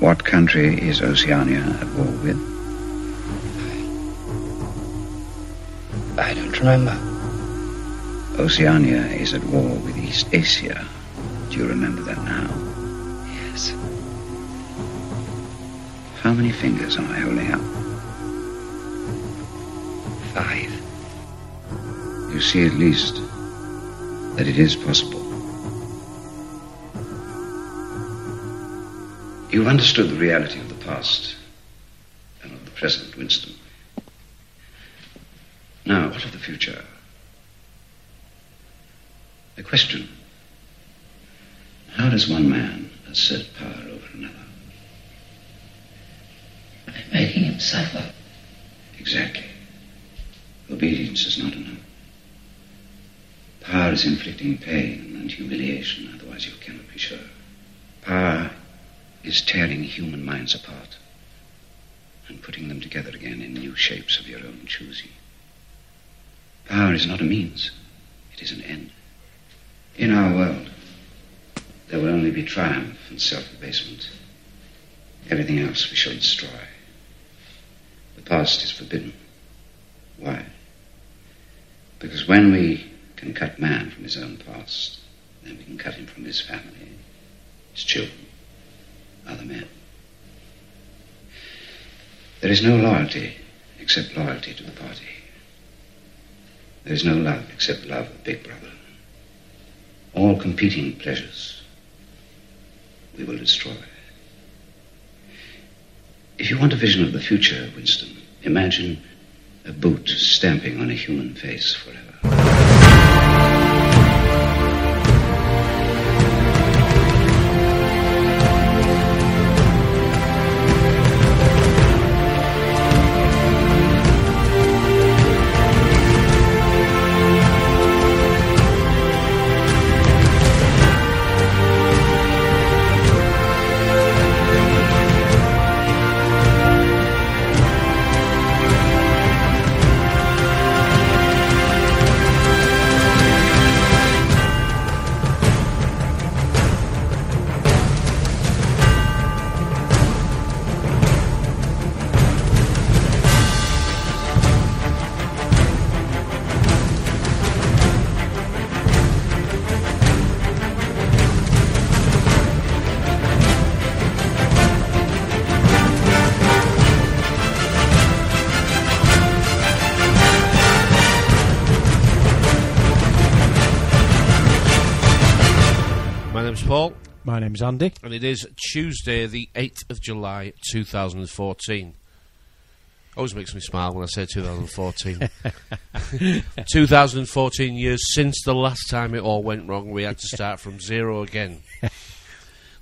What country is Oceania at war with? I don't remember. Oceania is at war with East Asia. Do you remember that now? Yes. How many fingers am I holding up? 5. You see at least that it is possible. You've understood the reality of the past and of the present, Winston. Now, what of the future? A question. How does one man assert power over another? By making him suffer. Exactly. Obedience is not enough. Power is inflicting pain and humiliation, otherwise you cannot be sure. Power is tearing human minds apart and putting them together again in new shapes of your own choosing. Power is not a means, it is an end. In our world, there will only be triumph and self-abasement. Everything else we shall destroy. The past is forbidden. Why? Because when we can cut man from his own past, then we can cut him from his family, his children, other men. There is no loyalty except loyalty to the party. There is no love except love of Big Brother. All competing pleasures we will destroy. If you want a vision of the future, Winston, imagine a boot stamping on a human face forever. My name's Andy. And it is Tuesday, the 8th of July, 2014. Always makes me smile when I say 2014. 2014 years since the last time it all went wrong. We had to start from zero again.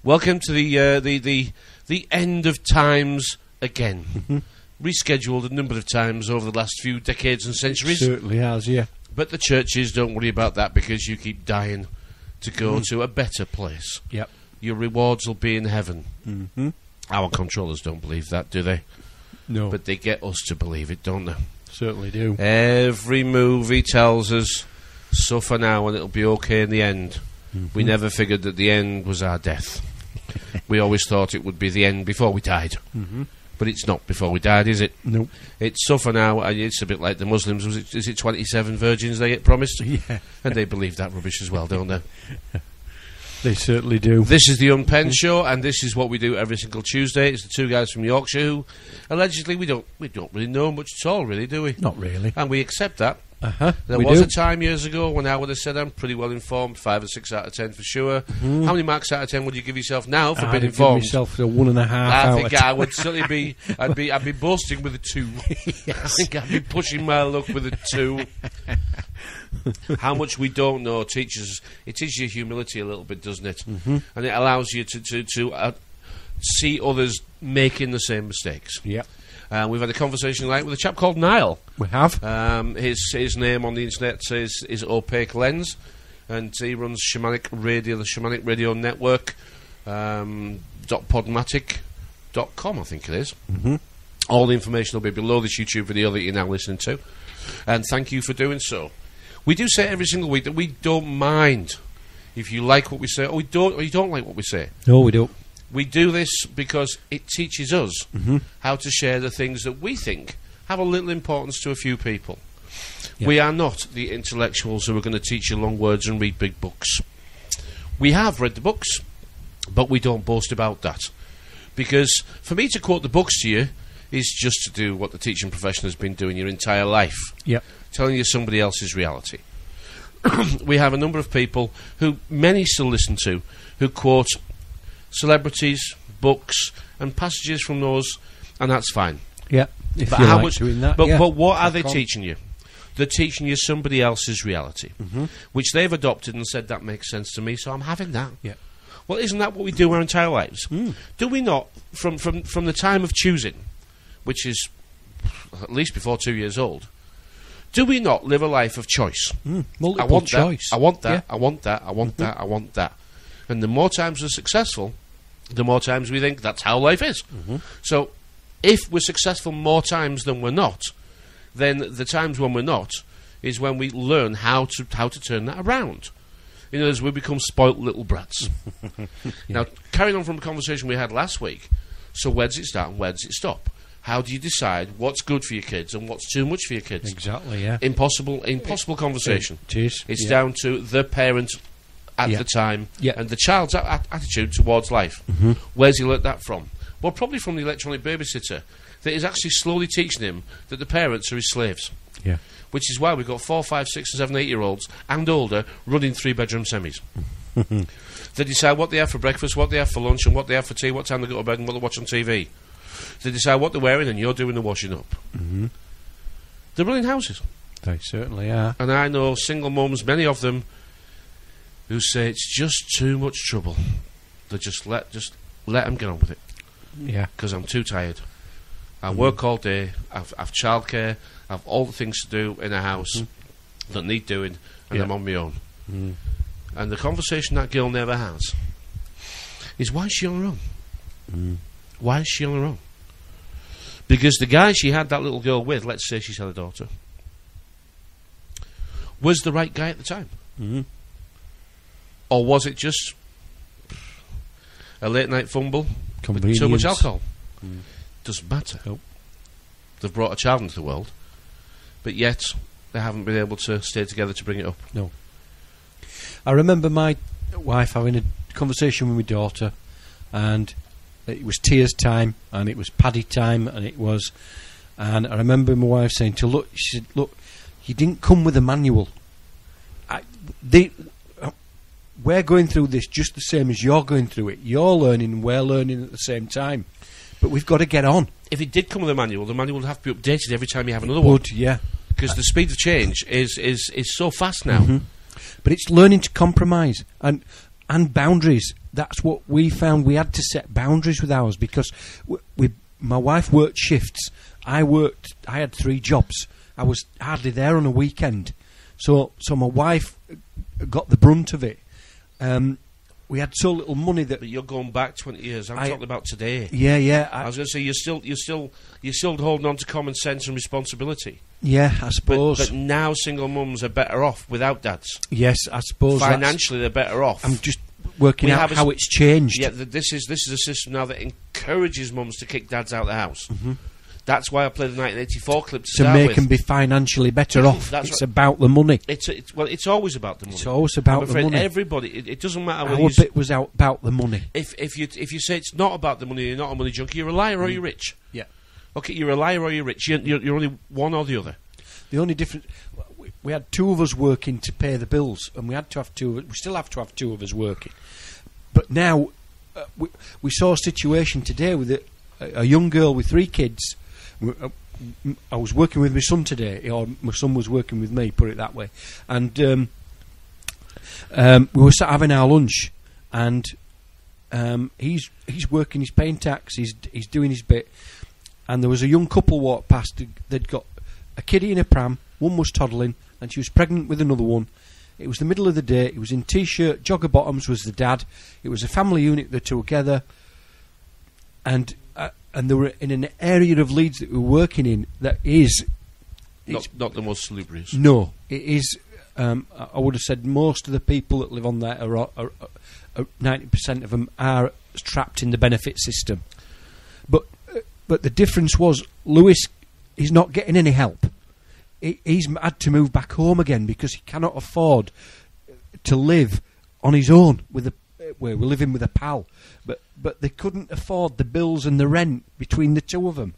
Welcome to the end of times again. Rescheduled a number of times over the last few decades and centuries. It certainly has, yeah. But the churches don't worry about that because you keep dying to go to a better place. Yep. Your rewards will be in heaven. Mm-hmm. Our controllers don't believe that, do they? No. But they get us to believe it, don't they? Certainly do. Every movie tells us, suffer now and it'll be okay in the end. Mm-hmm. We never figured that the end was our death. We always thought it would be the end before we died. Mm-hmm. But it's not before we died, is it? Nope. It's suffer now, and it's a bit like the Muslims. Is it 27 virgins they get promised? Yeah. And they believe that rubbish as well, don't they? They certainly do. This is the Unpenned show, and this is what we do every single Tuesday. It's the two guys from Yorkshire who, allegedly, we don't really know much at all, really, do we? Not really. And we accept that. There we was do. a time years ago when I would have said I'm pretty well informed, 5 or 6 out of 10 for sure. Mm-hmm. How many marks out of 10 would you give yourself now for being I'd informed? give myself a 1.5 I out think of 10. I would certainly be. I'd be boasting with a 2. Yes. I think I'd be pushing my luck with a 2. How much we don't know teaches you humility a little bit, doesn't it? Mm-hmm. And it allows you to see others making the same mistakes. Yeah. We've had a conversation with a chap called Nial. We have. His name on the internet is Opaque Lens, and he runs Shamanic Radio, the Shamanic Radio Network, .podmatic.com, I think it is. Mm-hmm. All the information will be below this YouTube video that you're now listening to. And thank you for doing so. We do say every single week that we don't mind if you like what we say or you don't like what we say. No, we don't. We do this because it teaches us how to share the things that we think have a little importance to a few people. Yeah. We are not the intellectuals who are going to teach you long words and read big books. We have read the books, but we don't boast about that. Because for me to quote the books to you is just to do what the teaching profession has been doing your entire life. Yep. Telling you somebody else's reality. We have a number of people who many still listen to, who quote celebrities, books, and passages from those, and that's fine. Yeah. If But you how like much? doing that, But yeah, what are they crack on. teaching you? They're teaching you somebody else's reality, which they've adopted and said that makes sense to me, so I'm having that. Yeah. Well, isn't that what we do our entire lives? Do we not, from the time of choosing, which is at least before 2 years old, do we not live a life of choice? Multiple I want choice. that, I want that, Yeah. I want that, I want that, I want that. And the more times we're successful, the more times we think that's how life is. So, if we're successful more times than we're not, then the times when we're not is when we learn how to turn that around. In other words, we become spoilt little brats. Now, carrying on from a conversation we had last week, so where does it start and where does it stop? How do you decide what's good for your kids and what's too much for your kids? Exactly, yeah. Impossible conversation. It is. It's yeah. down to the parent at Yeah. the time Yeah. and the child's attitude towards life. Where's he learnt that from? Well, probably from the electronic babysitter that is actually slowly teaching him that the parents are his slaves. Yeah. Which is why we've got 4, 5, 6, 7, 8-year-olds and older running 3-bedroom semis. They decide what they have for breakfast, what they have for lunch, and what they have for tea, what time they go to bed, and what they watch on TV. They decide what they're wearing, and you're doing the washing up. They're running houses. They certainly are. And I know single mums, many of them, who say it's just too much trouble. They just let them get on with it. Yeah. Because I'm too tired. I work all day, I've childcare, I've all the things to do in a house that need doing, and Yeah. I'm on my own. And the conversation that girl never has is, why is she on her own? Why is she on her own? Because the guy she had that little girl with, let's say she's had a daughter, was the right guy at the time. Or was it just a late night fumble with too much alcohol? Doesn't matter. Nope. They've brought a child into the world, but yet they haven't been able to stay together to bring it up. No. I remember my wife having a conversation with my daughter, and it was tears time, and it was paddy time, and I remember my wife saying to look, she said, look, you didn't come with a manual. We're going through this just the same as you're going through it. You're learning and we're learning at the same time. But we've got to get on. If it did come with a manual, the manual would have to be updated every time you have another Would, one. yeah. Because the speed of change is so fast now. But it's learning to compromise and boundaries. That's what we found. We had to set boundaries with ours because my wife worked shifts. I had 3 jobs. I was hardly there on a weekend. So my wife got the brunt of it. We had so little money that. But you're going back 20 years. I'm talking about today. Yeah. I was going to say you're still holding on to common sense and responsibility. Yeah, I suppose. But now single mums are better off without dads. Yes, I suppose. Financially, they're better off. I'm just working out how it's changed. Yeah, this is a system now that encourages mums to kick dads out of the house. That's why I played the 1984 clip to start make with. them be financially better off. That's It's right. about the money. It's always about the money. It's always about I'm the afraid money. everybody. It doesn't matter whether Our bit was about the money. if you say it's not about the money, you're not a money junkie. You're a liar or you're rich. Yeah. Okay, you're a liar or you're rich. You're only one or the other. The only difference, we had 2 of us working to pay the bills, and we had to have 2. We still have to have 2 of us working. But now we saw a situation today with a young girl with 3 kids. I was working with my son today, or my son was working with me, put it that way. And we were sat having our lunch, and he's working, he's paying tax, he's doing his bit. And there was a young couple walked past. They'd got a kiddie in a pram. One was toddling, and she was pregnant with another one. It was the middle of the day. It was in t-shirt, jogger bottoms was the dad. It was a family unit, the 2 together. And they were in an area of Leeds that we were working in that is... Not the most salubrious. No, it is... I would have said most of the people that live on there 90% of them are trapped in the benefit system. But the difference was Lewis is not getting any help. He's had to move back home again because he cannot afford to live on his own we're living with a pal. But they couldn't afford the bills and the rent between the two of them.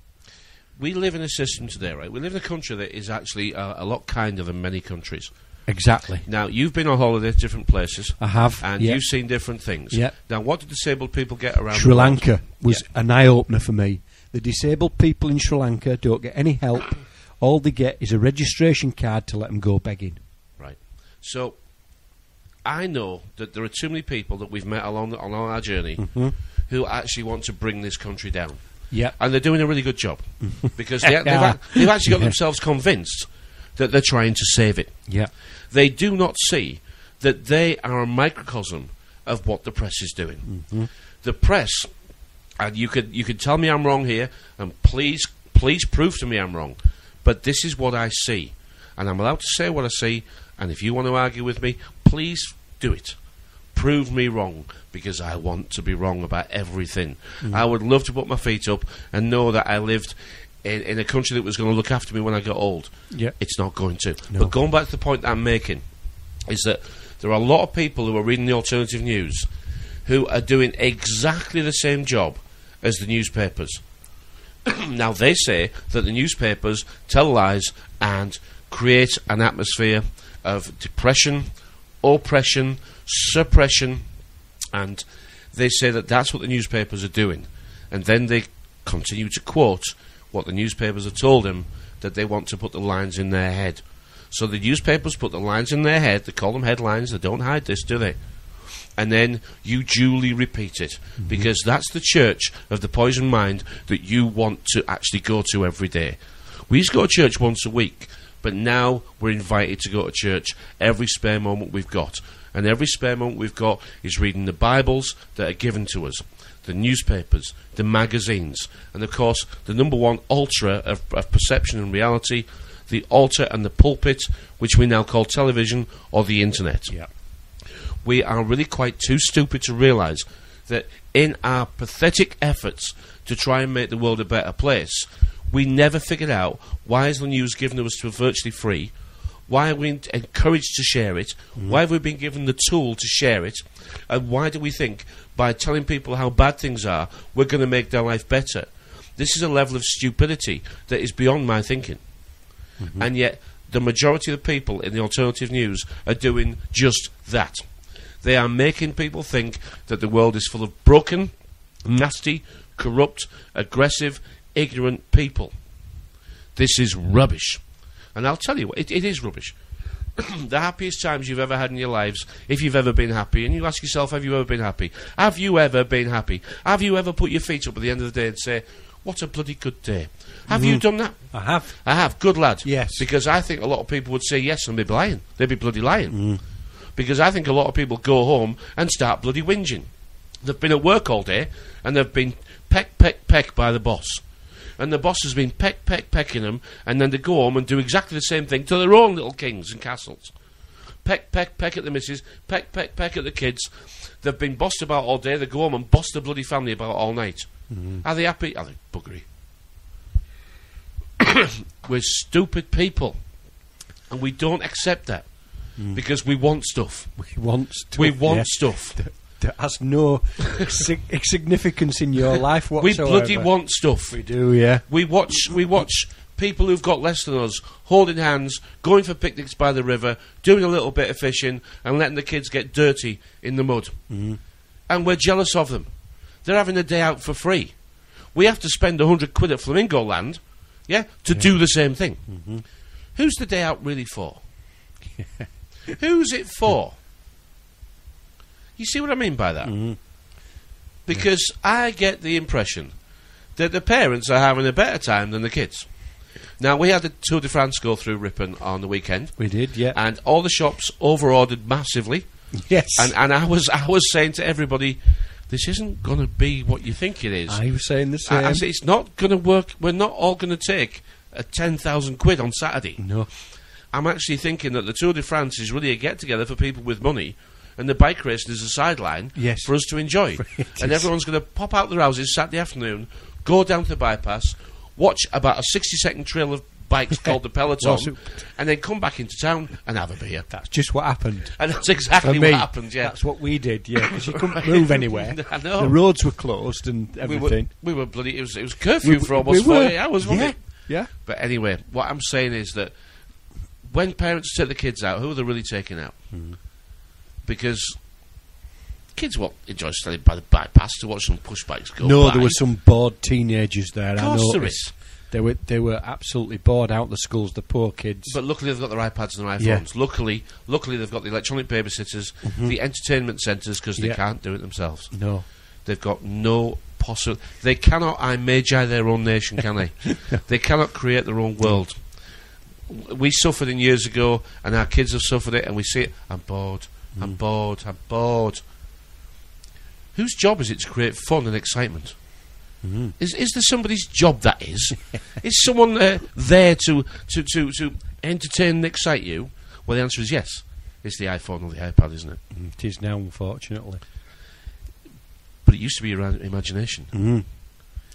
We live in a system today, right? We live in a country that is actually a lot kinder than many countries. Exactly. Now, you've been on holiday to different places. I have. And you've seen different things. Yeah. Now, what do disabled people get around Sri the world? Lanka was an eye-opener for me. The disabled people in Sri Lanka don't get any help. All they get is a registration card to let them go begging. Right. So, I know that there are too many people that we've met on our journey who actually want to bring this country down. Yeah. And they're doing a really good job. Because they've actually got themselves convinced that they're trying to save it. Yeah. They do not see that they are a microcosm of what the press is doing. The press, and you could tell me I'm wrong here, and please prove to me I'm wrong, but this is what I see. And I'm allowed to say what I see, and if you want to argue with me, please do it. Prove me wrong, because I want to be wrong about everything. I would love to put my feet up and know that I lived in a country that was going to look after me when I got old. Yeah. It's not going to. No. But going back to the point that I'm making, is that there are a lot of people who are reading the alternative news who are doing exactly the same job as the newspapers. Now, they say that the newspapers tell lies and create an atmosphere of depression, oppression, suppression, and they say that that's what the newspapers are doing. And then they continue to quote what the newspapers have told them, that they want to put the lines in their head. So the newspapers put the lines in their head, they call them headlines, they don't hide this, do they? And then you duly repeat it, because that's the church of the poisoned mind that you want to actually go to every day. We used to go to church once a week, but now we're invited to go to church every spare moment we've got. And every spare moment we've got is reading the Bibles that are given to us, the newspapers, the magazines, and of course the number one ultra of perception and reality, the altar and the pulpit, which we now call television or the internet. Yeah. We are really quite too stupid to realise that in our pathetic efforts to try and make the world a better place, we never figured out why is the news given to us for virtually free, why are we encouraged to share it, why have we been given the tool to share it, and why do we think by telling people how bad things are we're going to make their life better. This is a level of stupidity that is beyond my thinking. And yet the majority of the people in the alternative news are doing just that. They are making people think that the world is full of broken, nasty, corrupt, aggressive, ignorant people. This is rubbish. And I'll tell you what, it is rubbish. The happiest times you've ever had in your lives, if you've ever been happy, and you ask yourself, have you ever been happy? Have you ever been happy? Have you ever put your feet up at the end of the day and say, what a bloody good day? Have you done that? I have. I have. Good lad. Yes. Because I think a lot of people would say yes and be lying. They'd be bloody lying. Because I think a lot of people go home and start bloody whinging. They've been at work all day and they've been peck by the boss. And the boss has been pecking them, and then they go home and do exactly the same thing to their own little kings and castles. Peck at the missus, peck at the kids. They've been bossed about all day, they go home and boss the bloody family about all night. Are they happy? Are they buggery? We're stupid people, and we don't accept that, because we want stuff. We want stuff. We want stuff. That has no significance in your life whatsoever. We bloody want stuff. We do, yeah. We watch people who've got less than us holding hands, going for picnics by the river, doing a little bit of fishing, and letting the kids get dirty in the mud. And we're jealous of them. They're having a day out for free. We have to spend 100 quid at Flamingo Land, to do the same thing. Who's the day out really for? Who's it for? You see what I mean by that? Because I get the impression that the parents are having a better time than the kids. Now, we had the Tour de France go through Ripon on the weekend. We did, yeah. And all the shops over-ordered massively. Yes. And I was saying to everybody, this isn't going to be what you think it is. I was saying the same. I said, it's not going to work. We're not all going to take 10,000 quid on Saturday. No. I'm actually thinking that the Tour de France is really a get-together for people with money and the bike racing is a sideline Yes. for us to enjoy. And everyone's going to pop out their houses Saturday afternoon, go down to the bypass, watch about a 60-second trail of bikes called the Peloton, and then come back into town and have a beer. That's just what happened. And that's exactly For me, what happened, yeah. That's what we did, yeah, because you couldn't move anywhere. I know. The roads were closed and everything. We were bloody... It was curfew for almost 48 hours, wasn't it? Yeah. But anyway, what I'm saying is that when parents take the kids out, who are they really taking out? Because kids won't enjoy standing by the bypass to watch some push bikes go by. There were some bored teenagers there. Of course there is. They were absolutely bored out the schools, the poor kids. But luckily they've got their iPads and their iPhones. Yeah. Luckily they've got the electronic babysitters, the entertainment centres, because they can't do it themselves. No. They've got no possible... They cannot magi their own nation, can they? They cannot create their own world. We suffered it years ago, and our kids have suffered it, and we see it. I'm bored. I'm bored. I'm bored. Whose job is it to create fun and excitement? Is there somebody's job that is? Is someone there to entertain and excite you? Well, the answer is yes. It's the iPhone or the iPad, isn't it? It is now, unfortunately. But it used to be your imagination.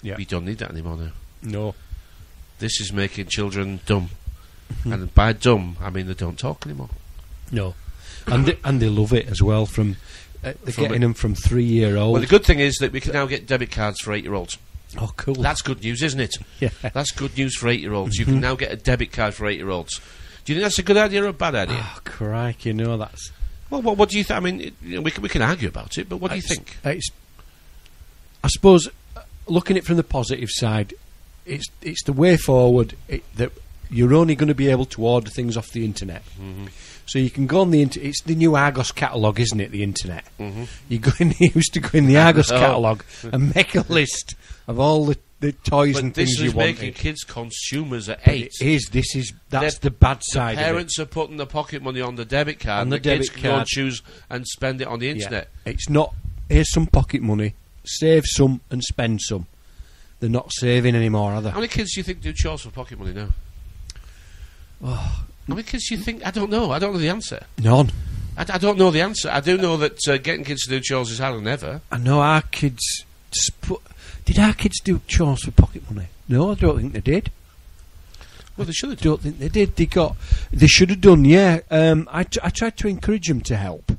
Yeah. We don't need that anymore now. No. This is making children dumb. And by dumb, I mean they don't talk anymore. No. And they love it as well. They're getting them from 3-year-old. Well, the good thing is that we can now get debit cards for 8-year-olds. Oh, cool. That's good news, isn't it? Yeah. That's good news for 8-year-olds. You can now get a debit card for 8-year-olds. Do you think that's a good idea or a bad idea? Oh, crikey, no, that's... Well, what do you think? I mean, we can argue about it, but what do you think? I suppose, looking at it from the positive side, it's the way forward that you're only going to be able to order things off the internet. So you can go on the internet. It's the new Argos catalogue, isn't it? The internet. You used to go in the Argos catalogue and make a list of all the toys and things you wanted. This is making kids consumers at But 8. That's the bad side. Parents are putting the pocket money on the debit card, On and the kids debit can go and card. choose and spend it on the internet. It's not. Here's some pocket money. Save some and spend some. They're not saving anymore, are they? How many kids do you think do chores for pocket money now? How many kids do you think? I don't know. I don't know the answer. None. I don't know the answer. I do know that getting kids to do chores is harder than ever. I know our kids. Did our kids do chores for pocket money? No, I don't think they did. Well, they should have done. Don't think they did. They should have done. Yeah. I tried to encourage them to help.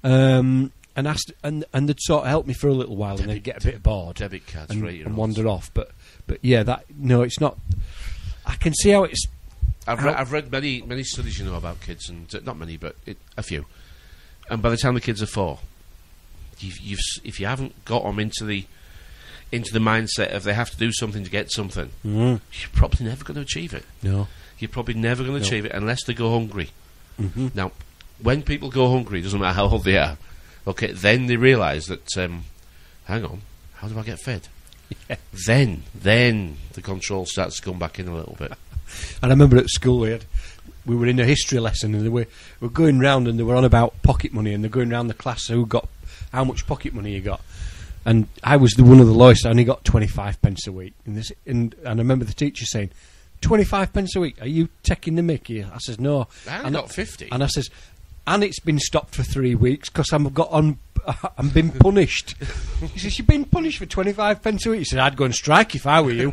And asked, and they'd sort of help me for a little while, and they'd get a bit bored, Debit cards and, for 8-year-olds. and wander off. But yeah, it's not. I can see how it's. I've read many studies, about kids, and not many, but a few. And by the time the kids are 4, if you haven't got them into the mindset of they have to do something to get something, you're probably never going to achieve it. No, you're probably never going to achieve it unless they go hungry. Now, when people go hungry, it doesn't matter how old they are. Okay, then they realise that. Hang on, how do I get fed? Yeah. Then the control starts to come back in a little bit. And I remember at school we were in a history lesson, and we were going round, and they were on about pocket money, and they're going round the class who got how much pocket money you got. And I was one of the lowest. I only got 25 pence a week. And I remember the teacher saying, 25 pence a week? Are you taking the mickey? I says, no. I got 50. And I says, and it's been stopped for 3 weeks because I'm been punished. He says, you've been punished for 25 pence a week? He said, I'd go and strike if I were you.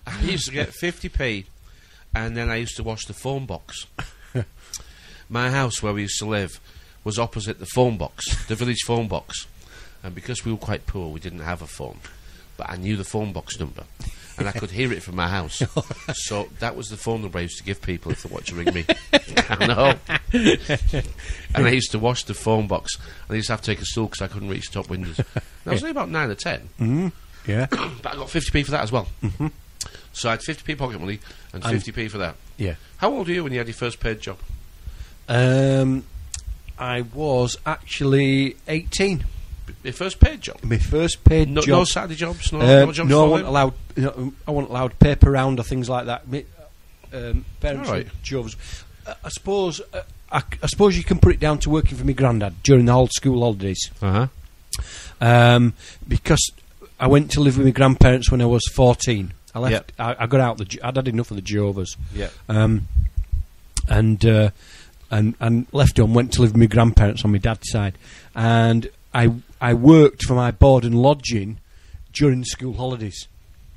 I used to get 50p, and then I used to wash the phone box. My house where we used to live was opposite the phone box, the village phone box. And because we were quite poor, we didn't have a phone. But I knew the phone box number, and I could hear it from my house. So that was the phone number I used to give people if they wanted to ring me. I know. And I used to wash the phone box, and I used to have to take a stool because I couldn't reach the top windows. And I was only about 9 or 10. Yeah. But I got 50p for that as well. So I had 50p pocket money and 50p for that. Yeah. How old were you when you had your first paid job? I was actually 18. Your first paid job? My first paid job. No Saturday jobs? No jobs? No, I wasn't allowed. I wasn't allowed paper round or things like that. Parents Right. were jobs. I suppose. I suppose you can put it down to working for my granddad during the whole school holidays. Because I went to live with my grandparents when I was 14. I left. I got out. I'd had enough of the Jehovah's. Yeah. And and left home, went to live with my grandparents on my dad's side. And I worked for my board and lodging during the school holidays.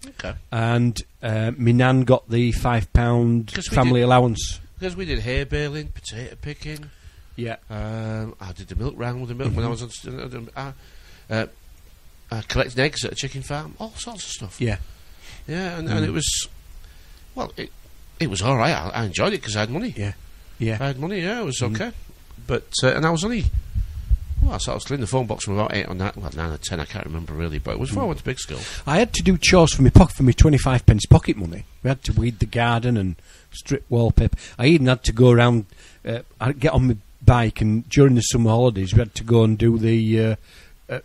Okay. And my nan got the £5 family allowance. Because we did hay baling, potato picking. Yeah. I did the milk round with the milk when I was collecting eggs at a chicken farm. All sorts of stuff. Yeah. Yeah, and it was... Well, it was all right. I enjoyed it because I had money. Yeah. Yeah. I had money, yeah, it was okay. But, and I was only... Well, I was cleaning the phone box from about 8 or 9, well, 9 or 10, I can't remember really, but it was before I went to big school. I had to do chores for my 25p pocket money. We had to weed the garden and strip wallpaper. I even had to go around, I'd get on my bike, and during the summer holidays we had to go and do the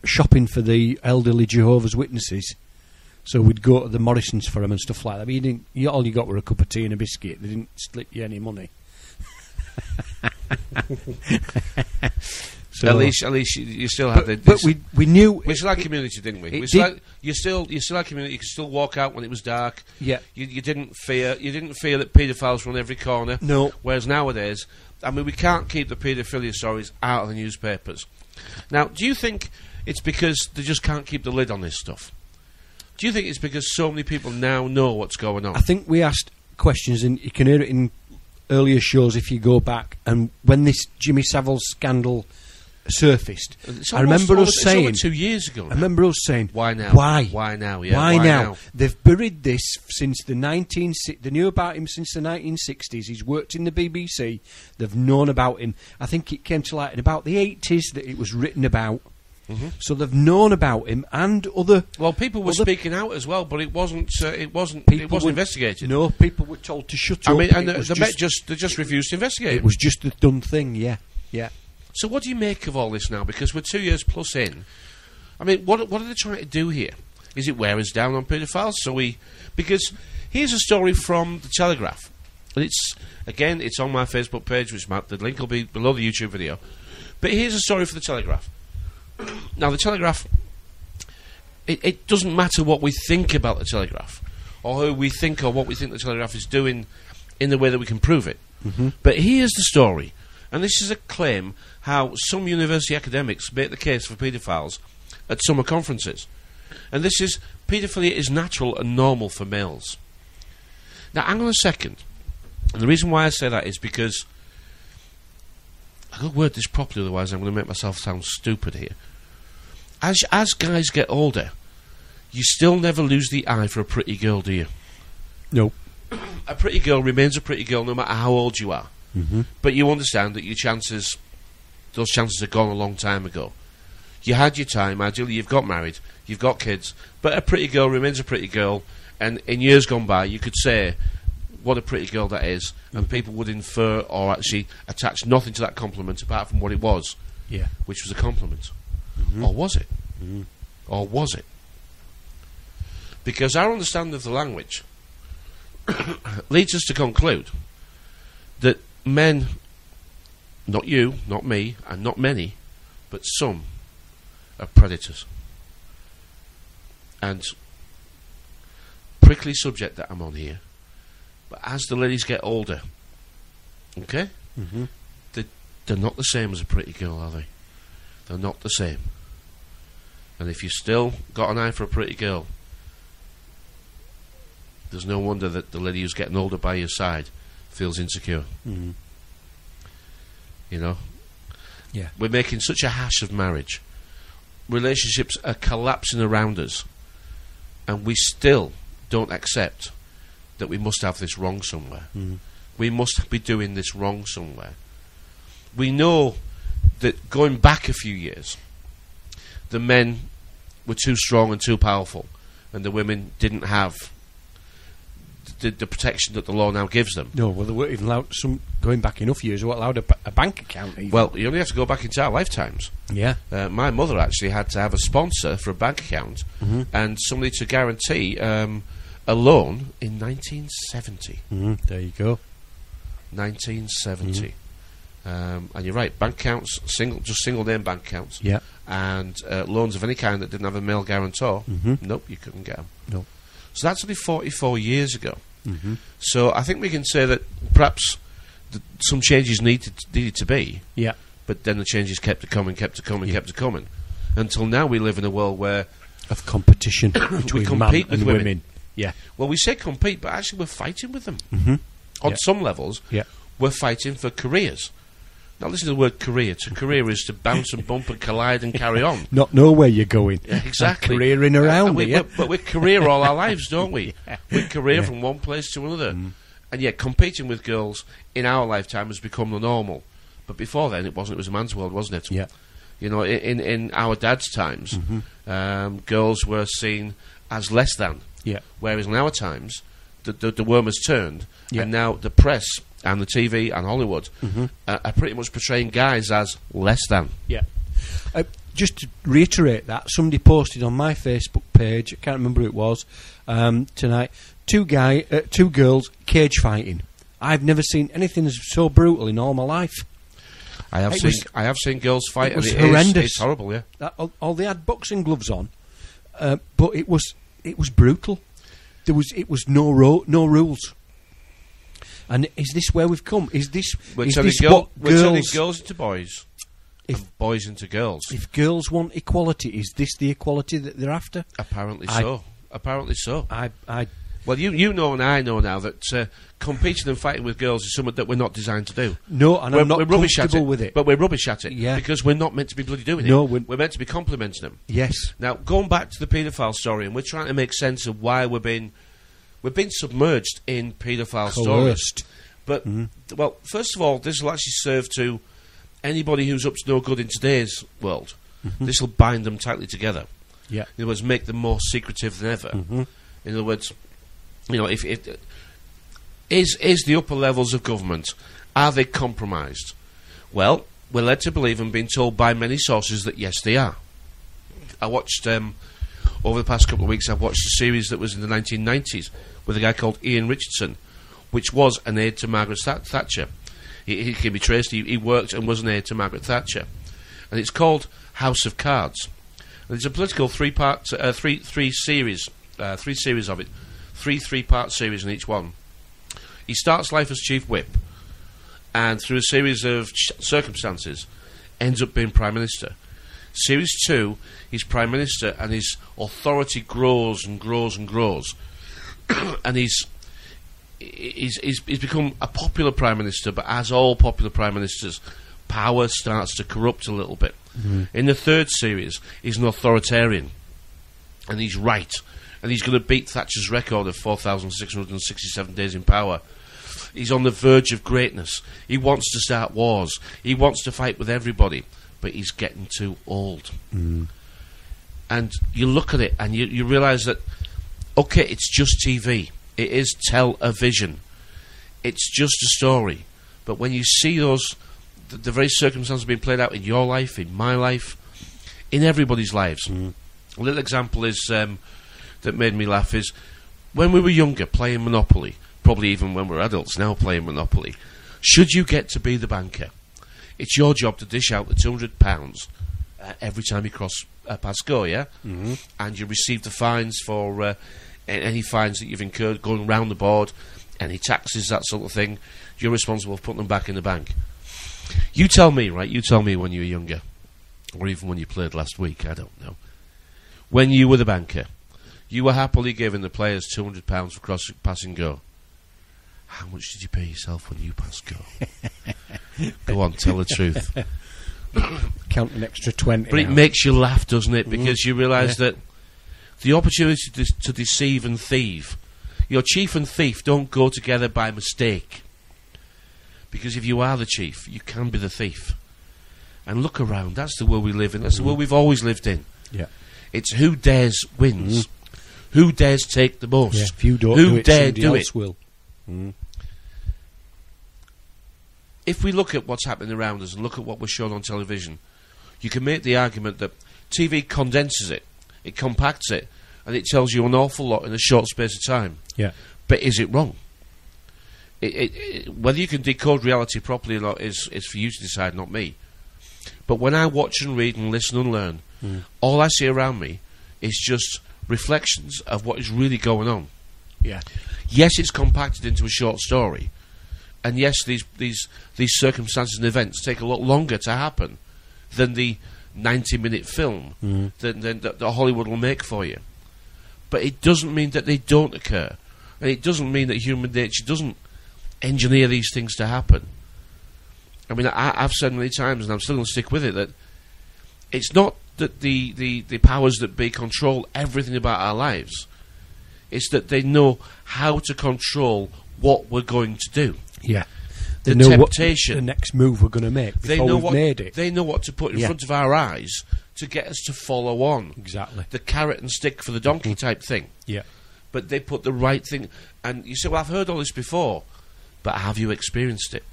shopping for the elderly Jehovah's Witnesses. So we'd go to the Morrisons for them and stuff like that. But all you got were a cup of tea and a biscuit. They didn't slip you any money. So at least you still had the. But we knew we still had community, didn't we? You still had community. You could still walk out when it was dark. Yeah. You didn't fear that paedophiles were on every corner. No. Whereas nowadays, I mean, we can't keep the paedophilia stories out of the newspapers. Now, do you think it's because they just can't keep the lid on this stuff? Do you think it's because so many people now know what's going on? I think we asked questions, and you can hear it in earlier shows if you go back. And when this Jimmy Savile scandal surfaced, I remember us saying... It's over 2 years ago now. I remember us saying... Why now? Why? Why now? Yeah, why now? They've buried this since the 1960s. They knew about him since the 1960s. He's worked in the BBC. They've known about him. I think it came to light in about the 80s that it was written about. Mm-hmm. So they've known about him and other... Well, people were speaking out as well, but it wasn't investigated. No, people were told to shut up. I mean, and they just refused to investigate. It was just a done thing, yeah. So what do you make of all this now? Because we're 2 years plus in. I mean, what are they trying to do here? Is it wear us down on paedophiles? Because here's a story from The Telegraph. And it's on my Facebook page, which the link will be below the YouTube video. But here's a story for The Telegraph. Now, The Telegraph, it doesn't matter what we think about The Telegraph, or who we think or what we think The Telegraph is doing in the way that we can prove it. Mm-hmm. But here's the story. And this is a claim how some university academics make the case for paedophiles at summer conferences. And this is, paedophilia is natural and normal for males. Now, hang on a second. And the reason why I say that is because... I've got to word this properly, otherwise I'm going to make myself sound stupid here. As guys get older, you still never lose the eye for a pretty girl, do you? No. A pretty girl remains a pretty girl no matter how old you are. Mm-hmm. But you understand that those chances are gone a long time ago. You had your time, ideally you've got married, you've got kids, but a pretty girl remains a pretty girl, and in years gone by you could say what a pretty girl that is, and people would infer or actually attach nothing to that compliment apart from what it was, which was a compliment. Mm-hmm. Or was it? Mm-hmm. Or was it? Because our understanding of the language leads us to conclude that men, not you, not me, and not many, but some, are predators. And prickly subject that I'm on here, but as the ladies get older, okay, mm-hmm. they're not the same as a pretty girl, are they? They're not the same. And if you still got an eye for a pretty girl, there's no wonder that the lady who's getting older by your side feels insecure. Mm-hmm. You know? Yeah. We're making such a hash of marriage. Relationships are collapsing around us, and we still don't accept that we must have this wrong somewhere. Mm-hmm. We must be doing this wrong somewhere. We know that going back a few years, the men were too strong and too powerful, and the women didn't have the protection that the law now gives them. No, well, they weren't even allowed, going back enough years, they weren't allowed a bank account even. Well, you only have to go back into our lifetimes. Yeah. My mother actually had to have a sponsor for a bank account, mm-hmm. and somebody to guarantee a loan in 1970. Mm-hmm. There you go. 1970. Mm-hmm. And you're right, bank accounts, single name bank accounts. Yeah. And loans of any kind that didn't have a male guarantor, mm-hmm. Nope, you couldn't get them. Nope. So that's only 44 years ago. Mm-hmm. So I think we can say that perhaps some changes needed to be. Yeah. But then the changes kept coming, until now we live in a world where of competition between compete man with and women. Yeah. Well, we say compete, but actually we're fighting with them. Mm-hmm. On some levels, we're fighting for careers. Now listen to the word career. To career is to bounce and bump and collide and carry on. Not know where you're going. Yeah, exactly. Careering around but we career all our lives, don't we? We career from one place to another. And yet competing with girls in our lifetime has become the normal. But before then it wasn't. It was a man's world, wasn't it? Yeah. You know, in our dad's times, girls were seen as less than. Yeah. Whereas in our times, the worm has turned, and now the press and the TV and Hollywood are pretty much portraying guys as less than. Yeah. Just to reiterate that, somebody posted on my Facebook page, I can't remember who it was, tonight, two girls cage fighting. I've never seen anything so brutal in all my life. I have seen girls fight. It was and horrendous. It's horrible, yeah. All they had boxing gloves on, but it was brutal. It was no rules. And is this where we've come? Is this we're is turning this what turning girls into boys, and boys into girls? If girls want equality, is this the equality that they're after? Apparently so. Apparently so. Well, you know and I know now that competing and fighting with girls is something that we're not designed to do. No, and I'm not comfortable with it. But we're rubbish at it. Yeah. Because we're not meant to be bloody doing No, it. We're meant to be complimenting them. Yes. Now, going back to the paedophile story, and we're trying to make sense of why we're being submerged in paedophile stories. But, well, first of all, this will actually serve to anybody who's up to no good in today's world. This will bind them tightly together. Yeah. In other words, make them more secretive than ever. In other words, you know, if is the upper levels of government, are they compromised? Well, we're led to believe and being told by many sources that yes, they are. I watched over the past couple of weeks. I've watched a series that was in the 1990s with a guy called Ian Richardson, which was an aide to Margaret Thatcher. He can be traced. He worked and was an aide to Margaret Thatcher, and it's called House of Cards. And it's a political three-part series of it. Three-part series in each one. He starts life as chief whip, and through a series of circumstances, ends up being prime minister. Series 2, he's prime minister, and his authority grows and grows and grows, and he's become a popular prime minister. But as all popular prime ministers, power starts to corrupt a little bit. In the third series, he's an authoritarian, and he's right. And he's going to beat Thatcher's record of 4,667 days in power. He's on the verge of greatness. He wants to start wars. He wants to fight with everybody. But he's getting too old. And you look at it and you realise that, okay, it's just TV. It is television. It's just a story. But when you see those, the very circumstances being played out in your life, in my life, in everybody's lives. A little example is... that made me laugh is when we were younger playing Monopoly, probably even when we're adults now playing Monopoly, should you get to be the banker, it's your job to dish out the £200 every time you cross past go, yeah? And you receive the fines for any fines that you've incurred going round the board, any taxes, that sort of thing. You're responsible for putting them back in the bank. You tell me, right, when you were younger, or even when you played last week, I don't know, when you were the banker, you were happily giving the players £200 for pass and go. How much did you pay yourself when you passed go? Go on, tell the truth. Count an extra 20. But it makes you laugh, doesn't it? Because you realise that the opportunity to deceive and thieve, your chief and thief don't go together by mistake. Because if you are the chief, you can be the thief. And look around, that's the world we live in. That's the world we've always lived in. Yeah. It's who dares wins. Who dares take the most? Yeah, if you don't who do it, dare somebody do else it? will. If we look at what's happening around us and look at what we're shown on television, you can make the argument that TV condenses it, it compacts it, and it tells you an awful lot in a short space of time. Yeah. But is it wrong? Whether you can decode reality properly or not is for you to decide, not me. But when I watch and read and listen and learn, all I see around me is just reflections of what is really going on. Yeah. Yes, it's compacted into a short story, And yes, these circumstances and events take a lot longer to happen than the 90-minute film that Hollywood will make for you. But it doesn't mean that they don't occur. And it doesn't mean that human nature doesn't engineer these things to happen. I mean, I've said many times, and I'm still going to stick with it, that it's not that the powers that be control everything about our lives. It's that they know how to control what we're going to do. Yeah. The They know temptation. what the next move we're going to make before we've made it. They know what to put in front of our eyes to get us to follow on. Exactly. The carrot and stick for the donkey type thing. Yeah. But they put the right thing. And you say, well, I've heard all this before. But have you experienced it?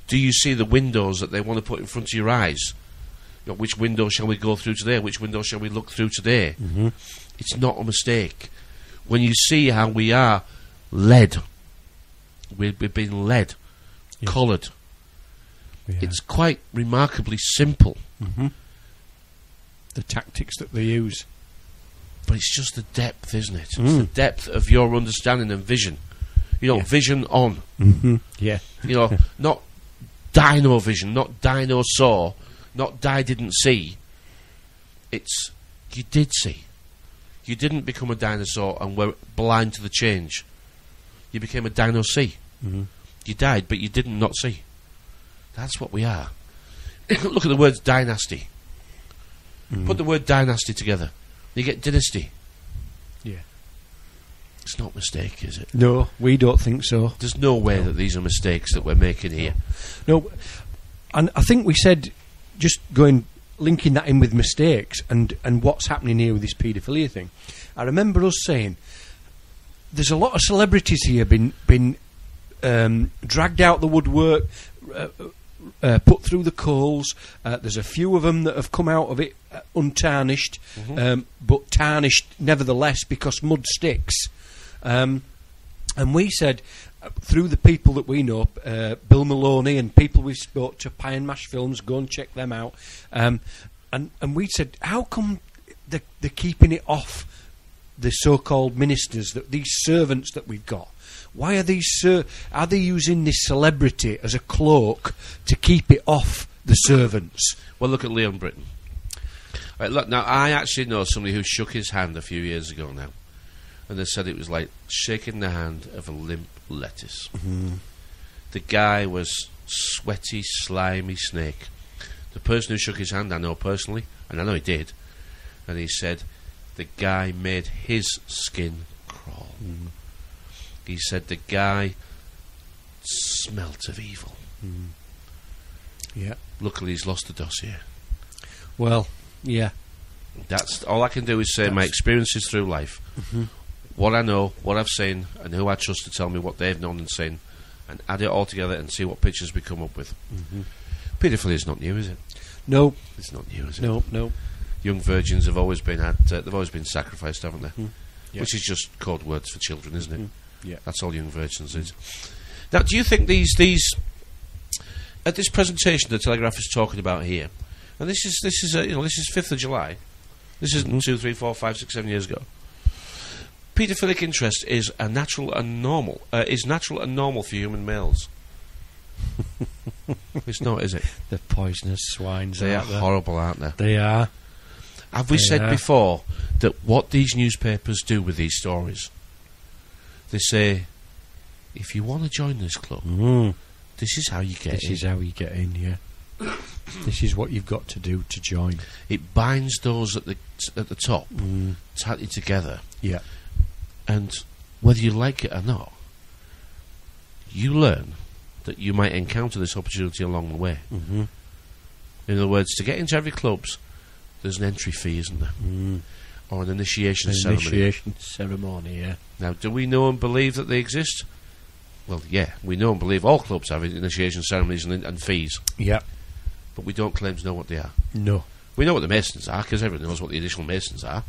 Do you see the windows that they want to put in front of your eyes? You know, which window shall we go through today? Which window shall we look through today? It's not a mistake. When you see how we are led, we've been led, coloured. Yeah. It's quite remarkably simple. The tactics that they use. But it's just the depth, isn't it? It's the depth of your understanding and vision. You know, vision on. Yeah. You know, not dino vision, not dinosaur, not die didn't see. It's you did see. You didn't become a dinosaur and were blind to the change. You became a dino-see. You died, but you didn't not see. That's what we are. Look at the words dynasty. Put the word dynasty together. You get dynasty. Yeah. It's not a mistake, is it? No, we don't think so. There's no way that these are mistakes that we're making here. No, and I think we said, just linking that in with mistakes and what's happening here with this paedophilia thing. I remember us saying, there's a lot of celebrities here been dragged out the woodwork, put through the coals. There's a few of them that have come out of it untarnished, but tarnished nevertheless because mud sticks. And we said, through the people that we know, Bill Maloney and people we spoke to, Pie and Mash Films, go and check them out. And we said, how come they're keeping it off the so-called ministers, these servants that we've got? Why are are they using this celebrity as a cloak to keep it off the servants? Well, look at Leon Britton. Right, look, now, I actually know somebody who shook his hand a few years ago now. And they said it was like shaking the hand of a limp lettuce. The guy was sweaty, slimy snake. The person who shook his hand I know personally, and I know he did. And he said the guy made his skin crawl. He said the guy smelt of evil. Yeah. Luckily, he's lost the dossier. Well, yeah. That's all I can do is say my experiences through life. What I know, what I've seen, and who I trust to tell me what they've known and seen, and add it all together and see what pictures we come up with. Paedophilia is not new, is it? No, it's not new, is it? No. Young virgins have always been they've always been sacrificed, haven't they? Which is just code words for children, isn't it? Yeah, that's all young virgins is. Now, do you think these at this presentation the Telegraph is talking about here, and this is 5th of July. This isn't 2, 3, 4, 5, 6, 7 years ago. Paedophilic interest is natural and normal for human males. It's not, is it? The poisonous swines. They are horrible, aren't they? They are. Have we said before that what these newspapers do with these stories? They say, if you want to join this club, this is how you get in. This is how you get in, yeah. This is what you've got to do to join. It binds those at the top tightly together. Yeah. And whether you like it or not, you learn that you might encounter this opportunity along the way. In other words, to get into every clubs, there's an entry fee, isn't there? Or an initiation ceremony. Initiation ceremony, yeah. Now, do we know and believe that they exist? Well, yeah, we know and believe all clubs have initiation ceremonies and fees. Yeah. But we don't claim to know what they are. No. We know what the Masons are, because everyone knows what the initial Masons are.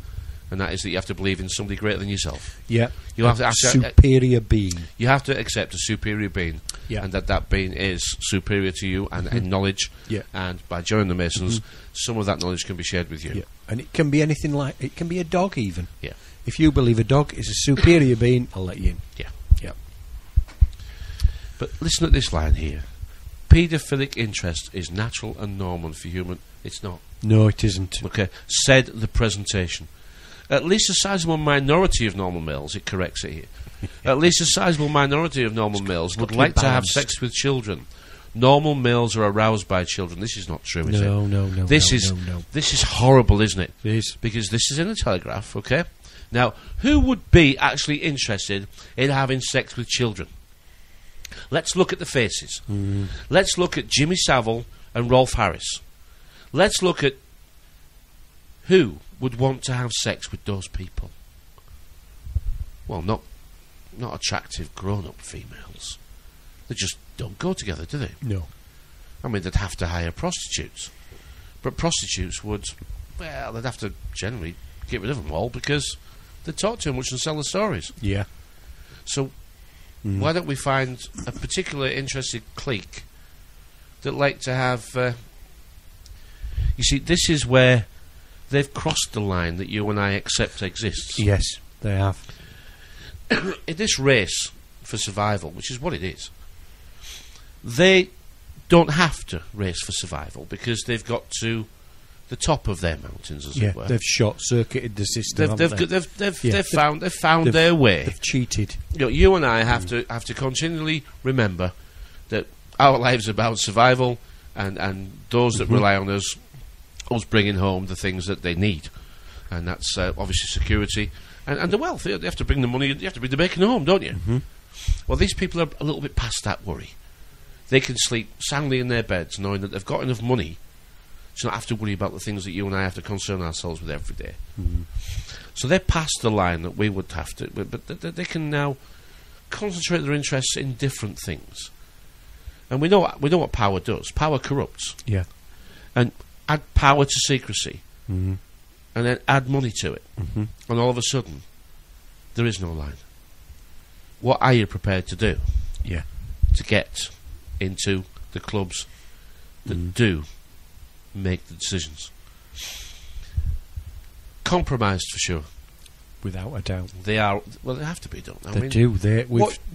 And that is that you have to believe in somebody greater than yourself. Yeah. You have to superior being. You have to accept a superior being. Yeah. And that being is superior to you and in knowledge. Yeah. And by joining the Masons, some of that knowledge can be shared with you. Yeah. And it can be anything like... It can be a dog, even. Yeah. If you believe a dog is a superior being, I'll let you in. Yeah. Yeah. But listen at this line here. Paedophilic interest is natural and normal for human. It's not. No, it isn't. Okay, said the presentation. At least a sizable minority of normal males, it corrects it here. At least a sizable minority of normal males would like to have sex with children. Normal males are aroused by children. This is not true, is it? No. This is horrible, isn't it? It is. Because this is in the Telegraph, okay? Now, who would be actually interested in having sex with children? Let's look at the faces. Let's look at Jimmy Savile and Rolf Harris. Let's look at who would want to have sex with those people. Well, not attractive grown-up females. They just don't go together, do they? No. I mean, they'd have to hire prostitutes. But prostitutes would, well, they'd have to generally get rid of them all because they talk too much and sell the stories. Yeah. So why don't we find a particular interested clique that like to have... you see, this is where they've crossed the line that you and I accept exists. Yes, they have. In this race for survival, which is what it is, they don't have to race for survival because they've got to the top of their mountains, as it were. They've short-circuited the system. They've found their way. They've cheated. You and I have to continually remember that our lives are about survival, and those that rely on us bringing home the things that they need, and that's obviously security and the wealth. You have to bring the money. You have to bring the bacon home, don't you? Well, these people are a little bit past that worry. They can sleep soundly in their beds knowing that they've got enough money to not have to worry about the things that you and I have to concern ourselves with every day. So they're past the line that we would have to, but they can now concentrate their interests in different things. And we know what power does. Power corrupts. Yeah. And add power to secrecy, and then add money to it, and all of a sudden, there is no line. What are you prepared to do? Yeah. To get into the clubs that do make the decisions. Compromised for sure. Without a doubt. They are, well, they have to be, don't they? They do.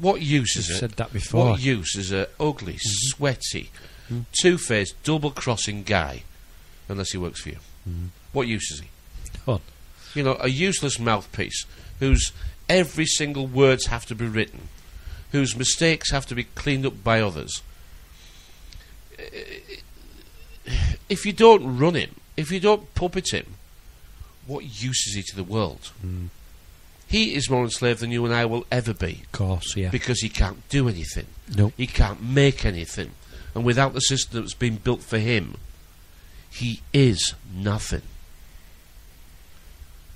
What use is it? Said that before. What use is a ugly, sweaty, two-faced, double-crossing guy, unless he works for you? What use is he? None. You know, a useless mouthpiece whose every single words have to be written, whose mistakes have to be cleaned up by others. If you don't run him, if you don't puppet him, what use is he to the world? He is more enslaved than you and I will ever be. Of course, yeah. Because he can't do anything. Nope. He can't make anything. And without the system that's been built for him, he is nothing.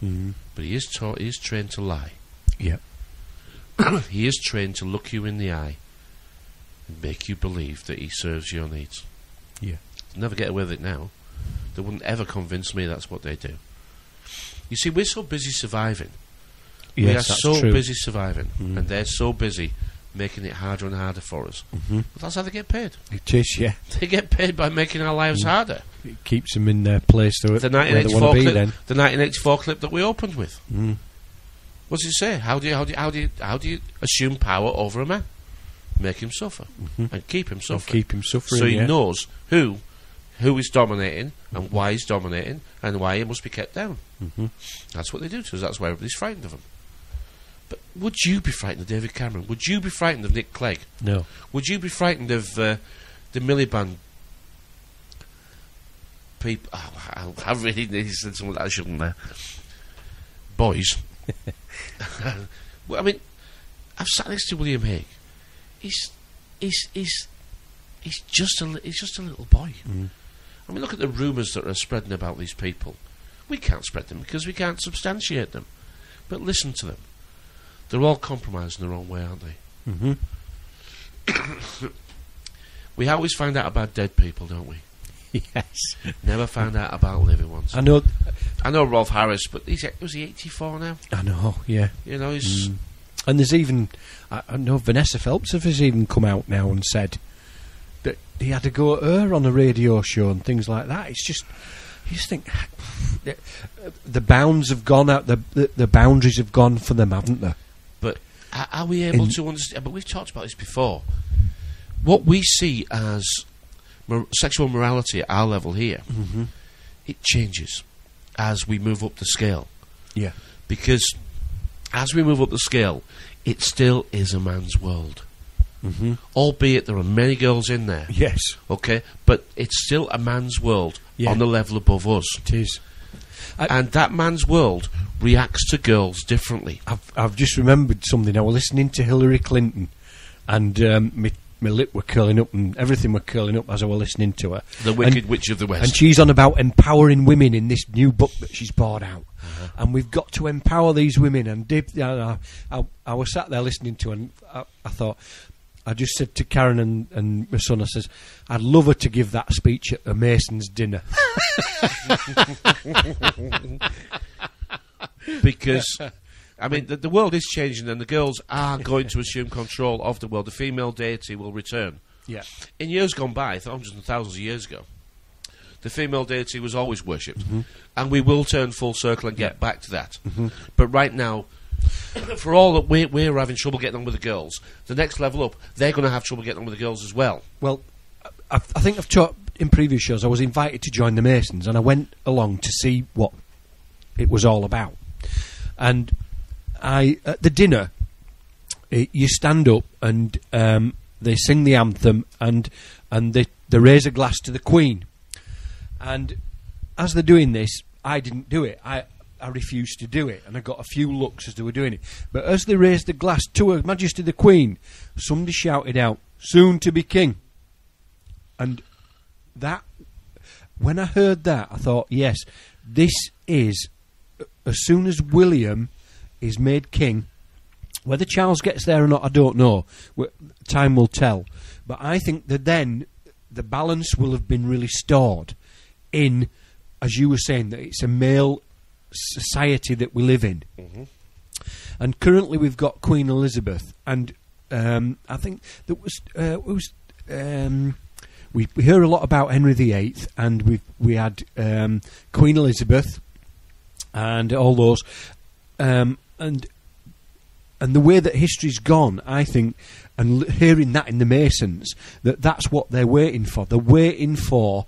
But he is taught, he is trained to lie. Yeah. He is trained to look you in the eye and make you believe that he serves your needs. Yeah. They'll never get away with it now. They wouldn't ever convince me that's what they do. You see, we're so busy surviving. Yes, we are that's so true. busy surviving, and they're so busy making it harder and harder for us. But that's how they get paid. It is, yeah. They get paid by making our lives harder. It keeps them in their place to The where they 1984 want to be clip, then. the 1984 clip that we opened with. What does it say? How do you assume power over a man? Make him suffer and keep him suffering. And keep him suffering. So he yeah. knows who is dominating and why he's dominating and why he must be kept down. That's what they do to us. That's why everybody's frightened of him. But would you be frightened of David Cameron? Would you be frightened of Nick Clegg? No. Would you be frightened of the Miliband people? Oh, I really need to say something that I shouldn't. Boys. Well, I mean, I've sat next to William Hague. He's just a little boy. I mean, look at the rumours that are spreading about these people. We can't spread them because we can't substantiate them. But listen to them. They're all compromised in their own way, aren't they? We always find out about dead people, don't we? Yes. Never found out about living ones. I know Rolf Harris, but was he 84 now? I know, yeah. You know, he's... And there's even... I know Vanessa Phelps has even come out now and said that he had to go at her on a radio show and things like that. It's just... You just think... The bounds have gone out... The boundaries have gone for them, haven't they? But are we able to understand... But we've talked about this before. what we see as sexual morality at our level here, it changes as we move up the scale. Yeah. Because as we move up the scale, it still is a man's world. Albeit there are many girls in there. Yes. Okay? But it's still a man's world on the level above us. It is. And that man's world reacts to girls differently. I've just remembered something. I was listening to Hillary Clinton, and my lip were curling up and everything were curling up as I was listening to her. The Wicked Witch of the West. And she's on about empowering women in this new book that she's brought out. And we've got to empower these women. And I was sat there listening to her, and I thought, I just said to Karen and my son, I says, I'd love her to give that speech at a Mason's dinner. Because, I mean, the world is changing and the girls are going to assume control of the world. The female deity will return. Yeah. In years gone by, hundreds and thousands of years ago, the female deity was always worshipped. And we will turn full circle and get back to that. But right now, for all that we're having trouble getting on with the girls, the next level up, they're going to have trouble getting on with the girls as well. Well, I think I've talked in previous shows. I was invited to join the Masons, and I went along to see what it was all about. And at the dinner, you stand up and they sing the anthem, and they raise a glass to the Queen. And as they're doing this, I didn't do it. I refused to do it, and I got a few looks as they were doing it. But as they raised the glass to Her Majesty the Queen, somebody shouted out, "Soon to be king." And that, when I heard that, I thought, yes, this is, as soon as William is made king, whether Charles gets there or not, I don't know. Time will tell. But I think that then the balance will have been restored in, as you were saying, that it's a male society that we live in. And currently we've got Queen Elizabeth, and I think that we hear a lot about Henry VIII, and we had Queen Elizabeth and all those, and the way that history's gone, I think, and hearing that in the Masons, that's what they're waiting for. They're waiting for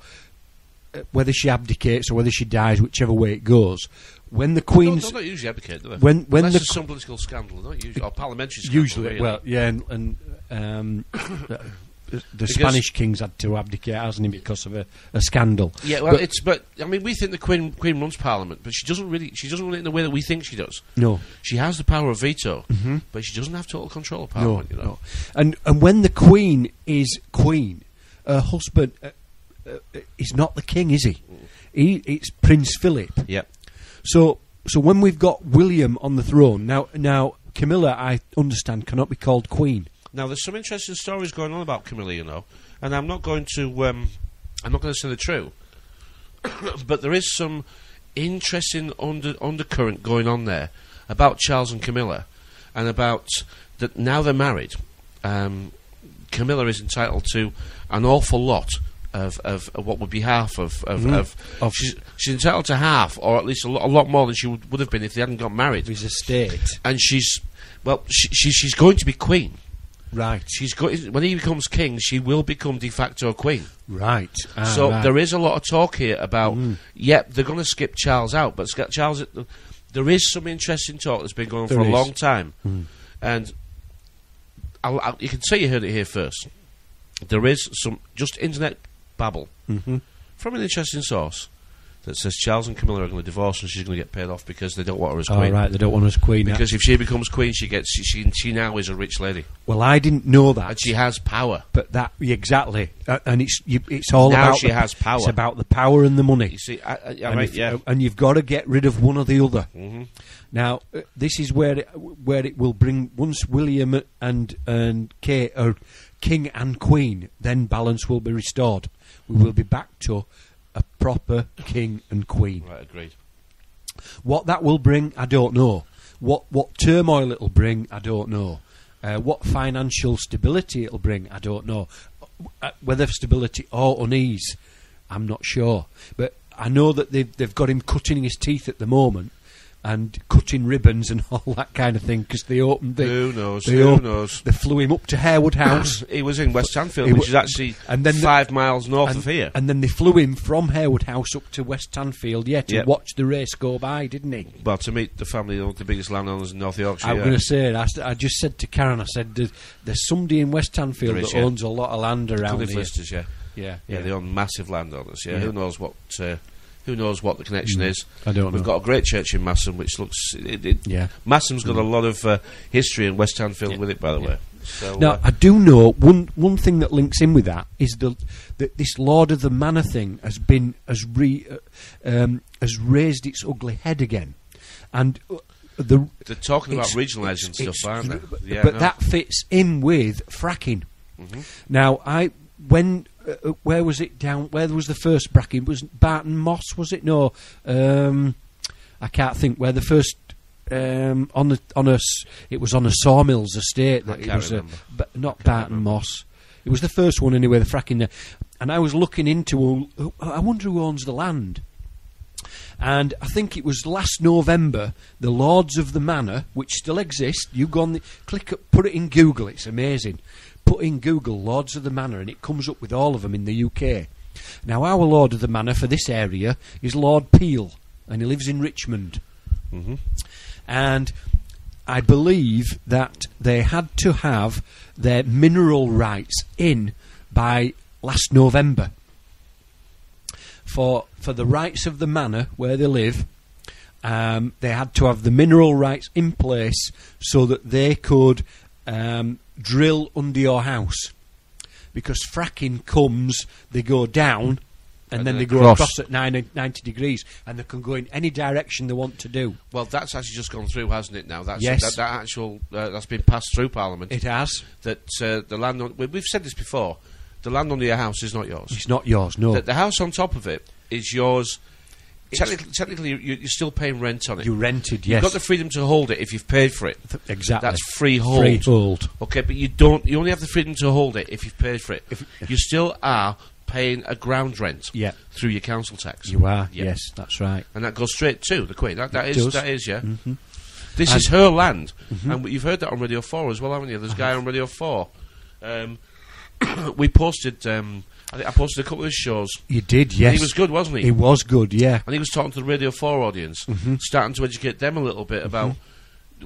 whether she abdicates or whether she dies, whichever way it goes. When the Queen's... They don't usually abdicate, do they? When there's some political scandal, not usually, or parliamentary scandal. Usually, really. well, yeah, and the Spanish kings had to abdicate, hasn't he, because of a scandal. Yeah, well, but I mean, we think the Queen runs Parliament, but she doesn't run it in the way that we think she does. No. She has the power of veto, but she doesn't have total control of Parliament, you know. No. And when the Queen is Queen, her husband is not the king, is he? It's Prince Philip. Yep. So when we've got William on the throne, now Camilla, I understand, cannot be called Queen. Now, there's some interesting stories going on about Camilla, you know, and I'm not going to say they're true, but there is some interesting undercurrent going on there about Charles and Camilla, and about that now they're married. Camilla is entitled to an awful lot of what would be half of she's entitled to half, or at least a lot more than she would have been if they hadn't got married. His estate, and she's going to be queen. Right. When he becomes king, she will become de facto queen. Right. So right. there is a lot of talk here about, they're going to skip Charles out, but Charles, there is some interesting talk that's been going on for a long time. And you can say you heard it here first. There is some just internet babble from an interesting source that says Charles and Camilla are going to divorce and she's going to get paid off because they don't want her as queen. Oh, right, they don't want her as queen. Because if she becomes queen, she now is a rich lady. Well, I didn't know that. And she has power. But exactly. And it's all now about... she has power. It's about the power and the money. You see, and you've got to get rid of one or the other. Now, this is where it will bring... Once William and Kate are king and queen, then balance will be restored. We will be back to a proper king and queen. Right, agreed. What that will bring, I don't know. What turmoil it'll bring, I don't know. What financial stability it'll bring, I don't know. Whether stability or unease, I'm not sure. But I know that they've got him cutting his teeth at the moment and cutting ribbons and all that kind of thing, because they opened the... Who knows? They flew him up to Harewood House. He was in West Tanfield, which is actually 5 miles north of here. And then they flew him from Harewood House up to West Tanfield, to watch the race go by, didn't he? Well, to meet the family of the biggest landowners in North Yorkshire. I was going to say, I just said to Karen, I said, there's somebody in West Tanfield that owns a lot of land around here. Listers, yeah, they own massive landowners. Yeah, who knows what the connection is? I don't know. We've got a great church in Massam, which looks. Massam's got a lot of history in West Tanfield with it, by the way. So, now I do know one thing that links in with that is that this Lord of the Manor thing has raised its ugly head again, and they're talking about regionalising stuff, aren't they? Yeah, that fits in with fracking. Mm-hmm. Now where was it down? Where was the first fracking? It was Barton Moss? Was it? No, I can't think where the first. It was on a sawmills estate. That it was but not Barton Moss. It was the first one anyway. The fracking there, and I was looking into. I wonder who owns the land. And I think it was last November. The Lords of the Manor, which still exist. You go on, put it in Google. It's amazing. Put in Google Lords of the Manor, and it comes up with all of them in the UK. Now, our Lord of the Manor for this area is Lord Peel, and he lives in Richmond. Mm-hmm. And I believe that they had to have their mineral rights in by last November. For the rights of the manor where they live, they had to have the mineral rights in place so that they could drill under your house. Because fracking comes, they go down, and then they go across at 90 degrees, and they can go in any direction they want to do. Well, that's actually just gone through, hasn't it? Now, yes, that's been passed through Parliament. It has. That the land we've said this before. The land under your house is not yours. It's not yours. No. The house on top of it is yours. Technically, you're still paying rent on it. You rented, yes. You've got the freedom to hold it if you've paid for it. Exactly. That's freehold. Freehold. Okay, but you don't. You only have the freedom to hold it if you've paid for it. You still are paying a ground rent through your council tax. You are, yes, that's right. And that goes straight to the Queen. That is, yeah. Mm-hmm. This is her land, and you've heard that on Radio 4 as well, haven't you? There's a guy on Radio 4. We posted. I think I posted a couple of his shows. You did, yes. And he was good, wasn't he? He was good, yeah. And he was talking to the Radio 4 audience, starting to educate them a little bit about.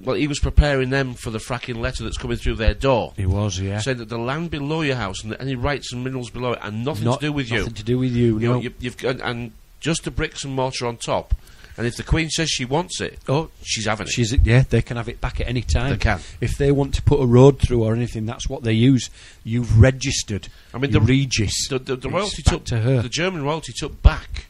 Well, he was preparing them for the fracking letter that's coming through their door. He was, yeah. Saying that the land below your house and any rights and minerals below it are nothing to do with you. Nothing to do with you, no. You've got, and just the bricks and mortar on top. And if the Queen says she wants it, she's having it. Yeah, they can have it back at any time. They can. If they want to put a road through or anything, that's what they use. You've registered. I mean, the Regis. The royalty took to her. The German royalty took back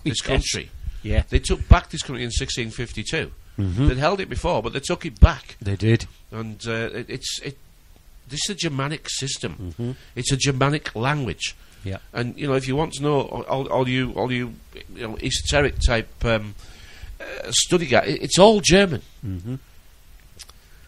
this country. Yeah, they took back this country in 1652. They'd held it before, but they took it back. They did. And this is a Germanic system. It's a Germanic language. Yeah. And if you want to know all you esoteric type study guy, it's all German.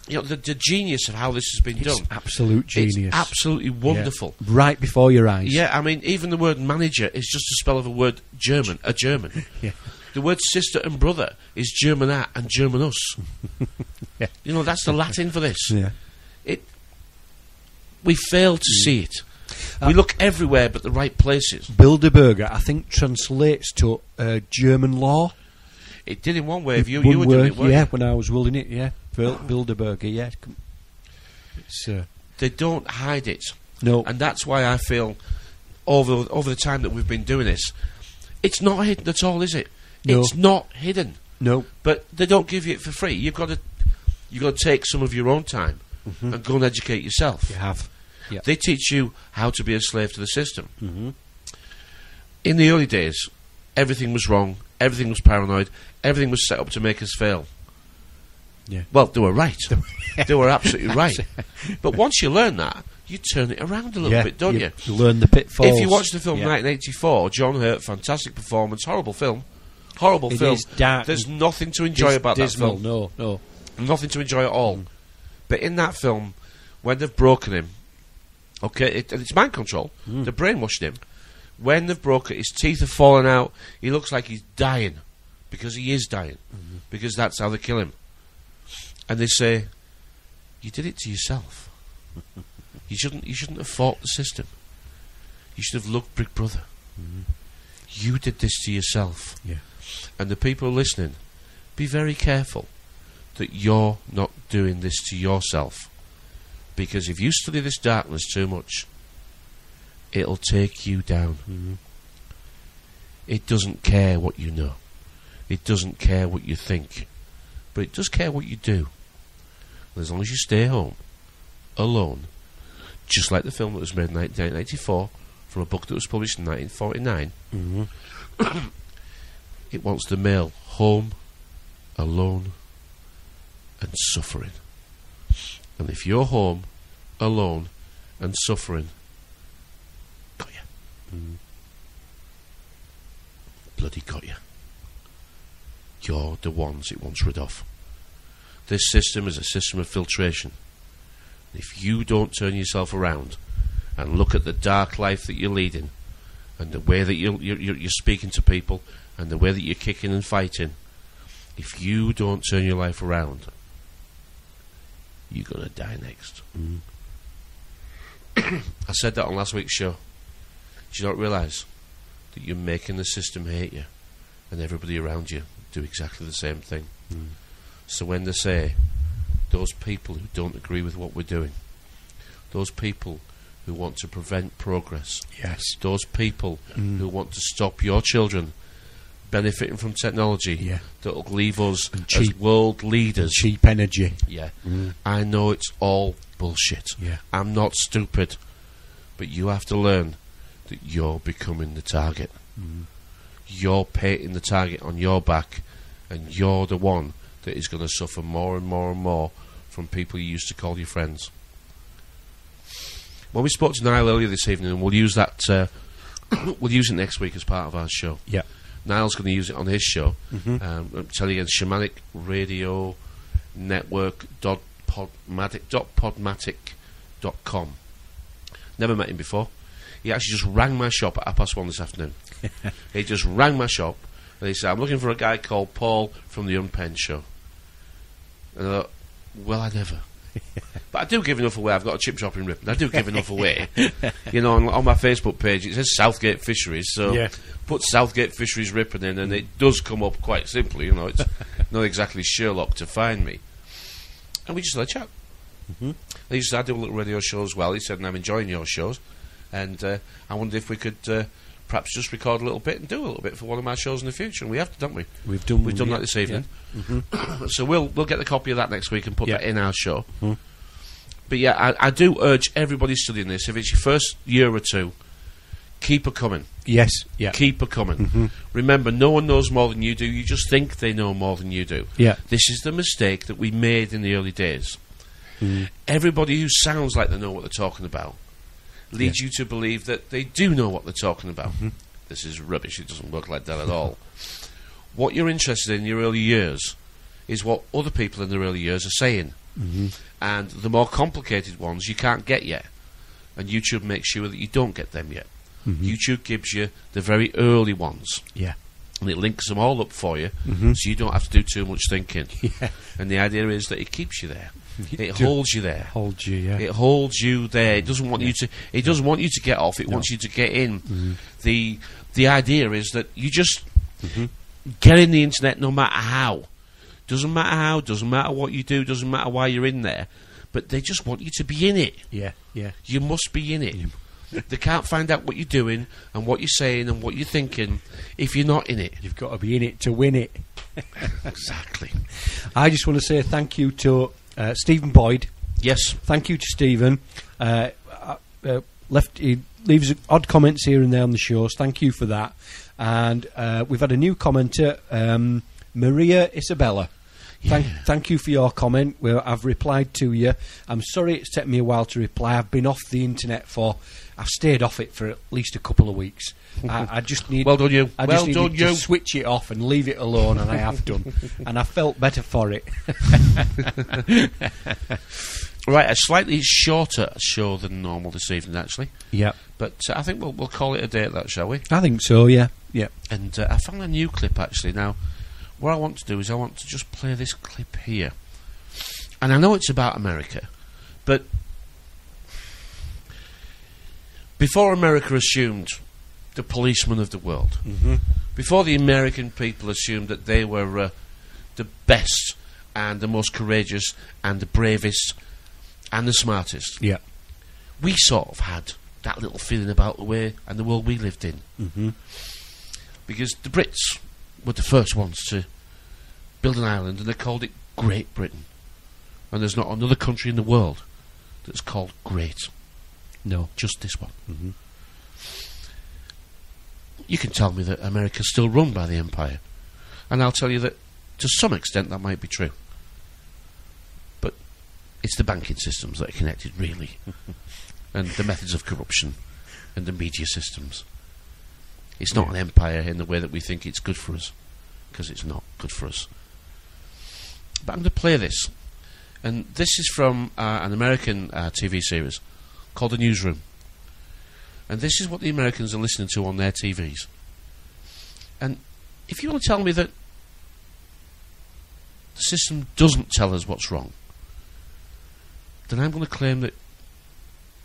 The genius of how this has been done. Absolute genius. It's absolutely wonderful. Yeah. Right before your eyes. Yeah, I mean, even the word manager is just a spell of a word German, a German. Yeah. The word sister and brother is Germanat and Germanus. Yeah. That's the Latin for this. Yeah. We fail to see it. We look everywhere but the right places. Bilderberger, I think, translates to German law. It did in one way. If you were doing it, yeah, when I was wielding it, yeah. Bilderberger, yeah. They don't hide it. No. And that's why I feel, over the time that we've been doing this, it's not hidden at all, is it? No. It's not hidden. No. But they don't give you it for free. You've got to take some of your own time and go and educate yourself. You have. Yeah. They teach you how to be a slave to the system. In the early days, everything was wrong, everything was paranoid, everything was set up to make us fail. Yeah. Well, they were right. They were absolutely right. But once you learn that, you turn it around a little bit, don't you? You learn the pitfalls. If you watch the film 1984, John Hurt, fantastic performance, horrible film. It is dark. There's nothing to enjoy about dismal, that film. No. Nothing to enjoy at all. But in that film, when they've broken him, it's mind control. They've brainwashed him. When they've broken, his teeth have fallen out. He looks like he's dying. because he is dying, because that's how they kill him. And they say, you did it to yourself. You shouldn't have fought the system. You should have loved Big Brother. You did this to yourself. Yeah. And the people listening, be very careful that you're not doing this to yourself. Because if you study this darkness too much, it'll take you down. It doesn't care what you know. It doesn't care what you think. But it does care what you do. And as long as you stay home, alone, just like the film that was made in 1984 from a book that was published in 1949, it wants the male home, alone, and suffering. And if you're home, alone, and suffering, got you. Bloody got you. You're the ones it wants rid of. This system is a system of filtration. If you don't turn yourself around and look at the dark life that you're leading, and the way that you're speaking to people, and the way that you're kicking and fighting, if you don't turn your life around, you're going to die next. I said that on last week's show. Do you not realise that you're making the system hate you, and everybody around you do exactly the same thing? So when they say, those people who don't agree with what we're doing, those people who want to prevent progress, Yes. those people who want to stop your children benefiting from technology that'll leave us as world leaders, Cheap energy. I know it's all bullshit. I'm not stupid, but you have to learn that you're becoming the target. You're painting the target on your back, and you're the one that is going to suffer more and more and more from people you used to call your friends. When we spoke to Nial earlier this evening, and we'll use that, we'll use it next week as part of our show. Niall's going to use it on his show. I'm telling you, Shamanic Radio Network.podmatic.com. Never met him before. He actually just rang my shop at 1:30 this afternoon. He just rang my shop and he said, I'm looking for a guy called Paul from the Unpenned show. And I thought, well, I never. But I do give enough away. I've got a chip shop in Ripon. I do give enough away. You know, on my Facebook page it says Southgate Fisheries, so put Southgate Fisheries Ripon in and it does come up quite simply. You know, it's not exactly Sherlock to find me. And we just had a chat. He said, I do a little radio show as well. He said, and I'm enjoying your shows. And I wondered if we could perhaps just record a little bit and do a little bit for one of my shows in the future. And we have, don't we? We've done that this evening. So we'll get the copy of that next week and put that in our show. But yeah, I do urge everybody studying this, if it's your first year or two, keep it coming. Keep it coming. Remember, no one knows more than you do. You just think they know more than you do. This is the mistake that we made in the early days. Everybody who sounds like they know what they're talking about leads you to believe that they do know what they're talking about. This is rubbish. It doesn't work like that at all. What you're interested in your early years is what other people in their early years are saying. And the more complicated ones you can't get yet. And YouTube makes sure that you don't get them yet. YouTube gives you the very early ones. And it links them all up for you, so you don't have to do too much thinking. And the idea is that it keeps you there. It holds you there. It holds you there. It doesn't want you to. It doesn't want you to get off. It wants you to get in. The idea is that you just get in the internet, no matter how. Doesn't matter how. Doesn't matter what you do. Doesn't matter why you're in there. But they just want you to be in it. You must be in it. They can't find out what you're doing and what you're saying and what you're thinking if you're not in it. You've got to be in it to win it. Exactly. I just want to say thank you to Stephen Boyd. Yes. Thank you to Stephen. He leaves odd comments here and there on the shows. Thank you for that. And we've had a new commenter, Maria Isabella. Thank you for your comment. I've replied to you. I'm sorry it's taken me a while to reply. I've been off the internet I've stayed off it for at least a couple of weeks. I just need. Well done, you. I just needed to switch it off and leave it alone, and I have done. And I felt better for it. Right, a slightly shorter show than normal this evening, actually. But I think we'll call it a day at that, shall we? I think so. Yeah. And I found a new clip actually. Now, what I want to do is I want to just play this clip here. And I know it's about America, but before America assumed the policeman of the world, before the American people assumed that they were the best and the most courageous and the bravest and the smartest, we sort of had that little feeling about the way and the world we lived in. Because the Brits were the first ones to build an island, and they called it Great Britain. And there's not another country in the world that's called Great. No, just this one. You can tell me that America's still run by the empire, and I'll tell you that to some extent that might be true. But it's the banking systems that are connected, really, and the methods of corruption and the media systems. It's not an empire in the way that we think it's good for us, because it's not good for us. But I'm going to play this, and this is from an American TV series called The Newsroom. And this is what the Americans are listening to on their TVs. And if you want to tell me that the system doesn't tell us what's wrong, then I'm going to claim that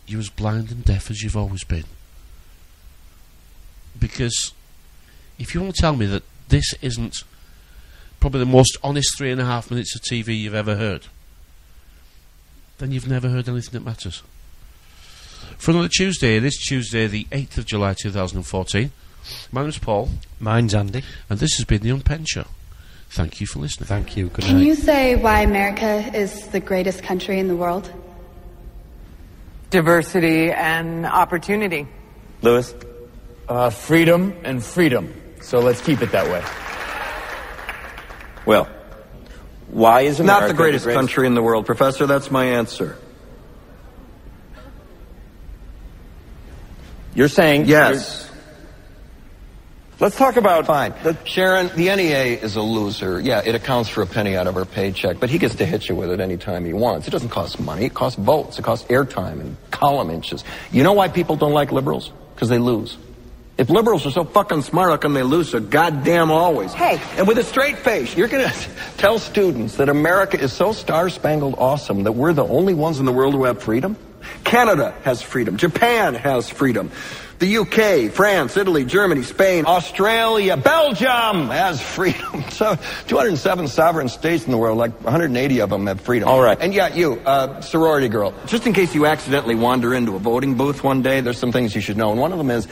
you're as blind and deaf as you've always been. Because if you want to tell me that this isn't probably the most honest 3.5 minutes of TV you've ever heard, then you've never heard anything that matters. For another Tuesday, this Tuesday, the 8th of July 2014, my name's Paul. Mine's Andy. And this has been the Unpenned Show. Thank you for listening. Thank you. Good night. Can you say why America is the greatest country in the world? Diversity and opportunity. Lewis? Freedom and freedom. So let's keep it that way. Well, why is America not the greatest country in the world, Professor? That's my answer. You're saying... Yes. Let's talk about... Fine. Sharon, the NEA is a loser. Yeah, it accounts for a penny out of our paycheck, but he gets to hit you with it anytime he wants. It doesn't cost money. It costs votes. It costs airtime and column inches. You know why people don't like liberals? Because they lose. If liberals are so fucking smart, how come they lose so goddamn always? Hey. And with a straight face, you're going to tell students that America is so star-spangled awesome that we're the only ones in the world who have freedom? Canada has freedom. Japan has freedom. The UK, France, Italy, Germany, Spain, Australia, Belgium has freedom. So 207 sovereign states in the world, like 180 of them have freedom. All right. And yeah, you, sorority girl, just in case you accidentally wander into a voting booth one day, there's some things you should know. And one of them is,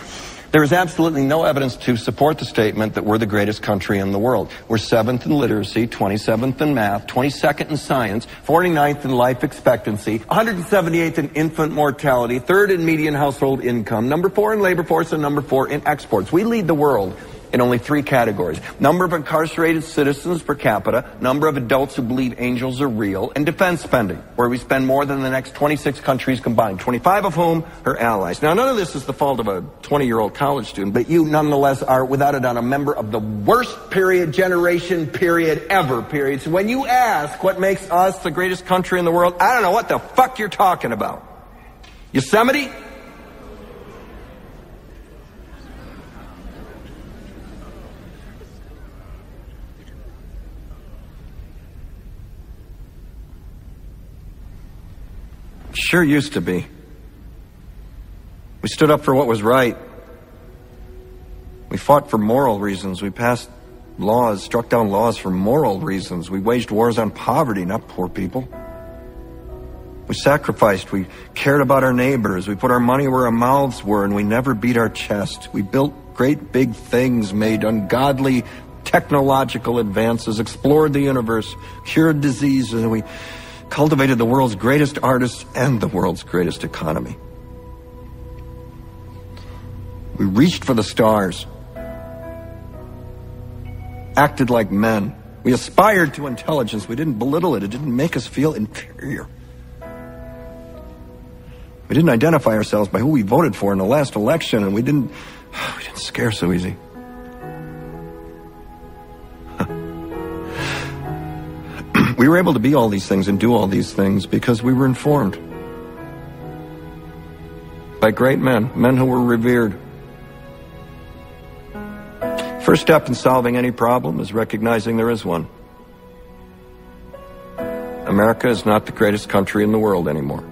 there is absolutely no evidence to support the statement that we're the greatest country in the world. We're 7th in literacy, 27th in math, 22nd in science, 49th in life expectancy, 178th in infant mortality, 3rd in median household income, number 4 in labor force, and number 4 in exports. We lead the world in only 3 categories: number of incarcerated citizens per capita, number of adults who believe angels are real, and defense spending, where we spend more than the next 26 countries combined, 25 of whom are allies. Now, none of this is the fault of a 20-year-old college student, but you nonetheless are, without a doubt, a member of the worst generation ever. So when you ask what makes us the greatest country in the world, I don't know what the fuck you're talking about. Yosemite? Sure used to be. We stood up for what was right. We fought for moral reasons. We passed laws, struck down laws for moral reasons. We waged wars on poverty, not poor people. We sacrificed. We cared about our neighbors. We put our money where our mouths were, and we never beat our chest. We built great big things, made ungodly technological advances, explored the universe, cured diseases, and we cultivated the world's greatest artists and the world's greatest economy. We reached for the stars, acted like men. We aspired to intelligence. We didn't belittle it. It didn't make us feel inferior. We didn't identify ourselves by who we voted for in the last election, and we didn't scare so easy. We were able to be all these things and do all these things because we were informed by great men who were revered. first step in solving any problem is recognizing there is one. America is not the greatest country in the world anymore.